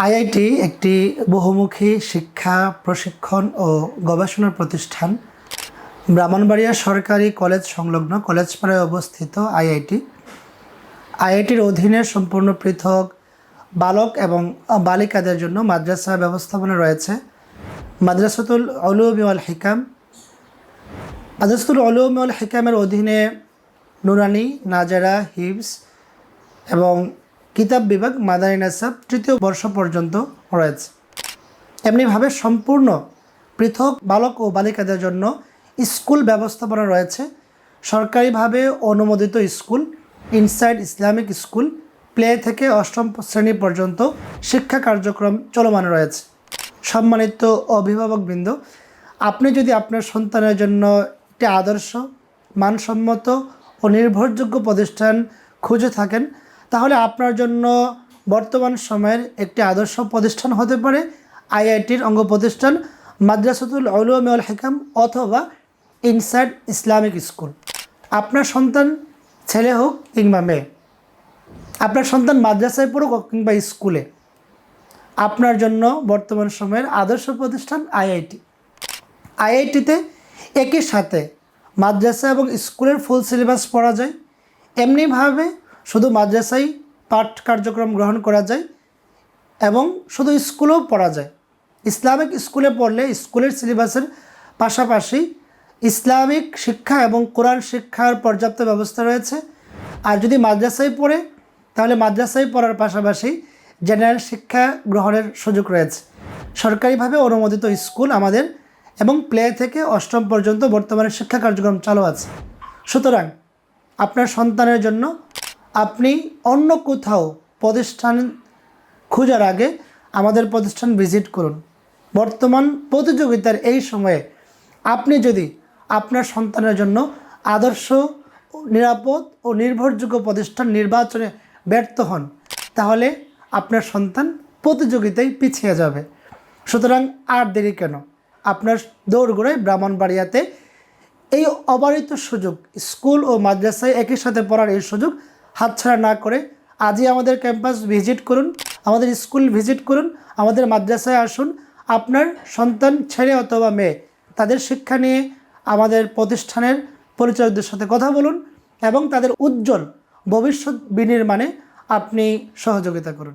IIT একটি বহুমুখী শিক্ষা প্রশিক্ষণ ও গবেষণা প্রতিষ্ঠান। ব্রাহ্মণবাড়িয়া সরকারি কলেজ সংলগ্ন কলেজপাড়ায় অবস্থিত আইআইটির অধীনে সম্পূর্ণ পৃথক বালক এবং বালিকাদের জন্য মাদ্রাসা ব্যবস্থাপনা রয়েছে। মাদ্রাসাতুল উলুম ওয়াল হিকাম। মাদ্রাসাতুল উলুম ওয়াল হিকামের অধীনে নুরানি, নাজারা, হিফজ এবং কিতাব বিভাগ মাদানী নাসাব তৃতীয় বর্ষ পর্যন্ত রয়েছে। এমনিভাবে সম্পূর্ণ পৃথক বালক ও বালিকাদের জন্য স্কুল ব্যবস্থাপনা রয়েছে। সরকারিভাবে অনুমোদিত school, inside Islamic school, play থেকে অষ্টম শ্রেণী পর্যন্ত শিক্ষা কার্যক্রম চলমান রয়েছে। সম্মানিত অভিভাবকবৃন্দ, আপনি যদি আপনার সন্তানের জন্য একটি আদর্শ, মানসম্মত ও নির্ভরযোগ্য প্রতিষ্ঠান খুঁজে থাকেন, তাহলে আপনার জন্য বর্তমান সময়ের একটি আদর্শ প্রতিষ্ঠান হতে পারে আইআইটির অঙ্গ প্রতিষ্ঠান মাদ্রাসাতুল উলুম ওয়াল হিকাম অথবা ইনসাইড ইসলামিক স্কুল। আপনার সন্তান ছেলে হোক কিংবা মেয়ে, আপনার সন্তান মাদ্রাসায় পড়ুক কিংবা স্কুলে, আপনার জন্য বর্তমান সময়ের আদর্শ প্রতিষ্ঠান আইআইটিতে একই সাথে মাদ্রাসা এবং স্কুলের ফুল সিলেবাস পড়া যায়। এমনিভাবে শুধু মাদ্রাসায় পাঠ কার্যক্রম গ্রহণ করা যায় এবং শুধু স্কুলেও পড়া যায়। ইসলামিক স্কুলে পড়লে স্কুলের সিলেবাসের পাশাপাশি ইসলামিক শিক্ষা এবং কোরআন শিক্ষার পর্যাপ্ত ব্যবস্থা রয়েছে। আর যদি মাদ্রাসায় পড়ে, তাহলে মাদ্রাসায় পড়ার পাশাপাশি জেনারেল শিক্ষা গ্রহণের সুযোগ রয়েছে। সরকারিভাবে অনুমোদিত স্কুল আমাদের এবং প্লে থেকে অষ্টম পর্যন্ত বর্তমানে শিক্ষা কার্যক্রম চালু আছে। সুতরাং আপনার সন্তানের জন্য আপনি অন্য কোথাও প্রতিষ্ঠান খোঁজার আগে আমাদের প্রতিষ্ঠান ভিজিট করুন। বর্তমান প্রতিযোগিতার এই সময়ে আপনি যদি আপনার সন্তানের জন্য আদর্শ, নিরাপদ ও নির্ভরযোগ্য প্রতিষ্ঠান নির্বাচনে ব্যর্থ হন, তাহলে আপনার সন্তান প্রতিযোগিতায় পিছিয়ে যাবে। সুতরাং আর দেরি কেন, আপনার দৌড়গোড়ায় ব্রাহ্মণবাড়িয়াতে এই অবারিত সুযোগ, স্কুল ও মাদ্রাসায় একই সাথে পড়ার এই সুযোগ হাতছাড়া না করে আজই আমাদের ক্যাম্পাস ভিজিট করুন, আমাদের স্কুল ভিজিট করুন, আমাদের মাদ্রাসায় আসুন। আপনার সন্তান ছেলে অথবা মেয়ে, তাদের শিক্ষা নিয়ে আমাদের প্রতিষ্ঠানের পরিচালকদের সাথে কথা বলুন এবং তাদের উজ্জ্বল ভবিষ্যৎ বিনির্মাণে আপনি সহযোগিতা করুন।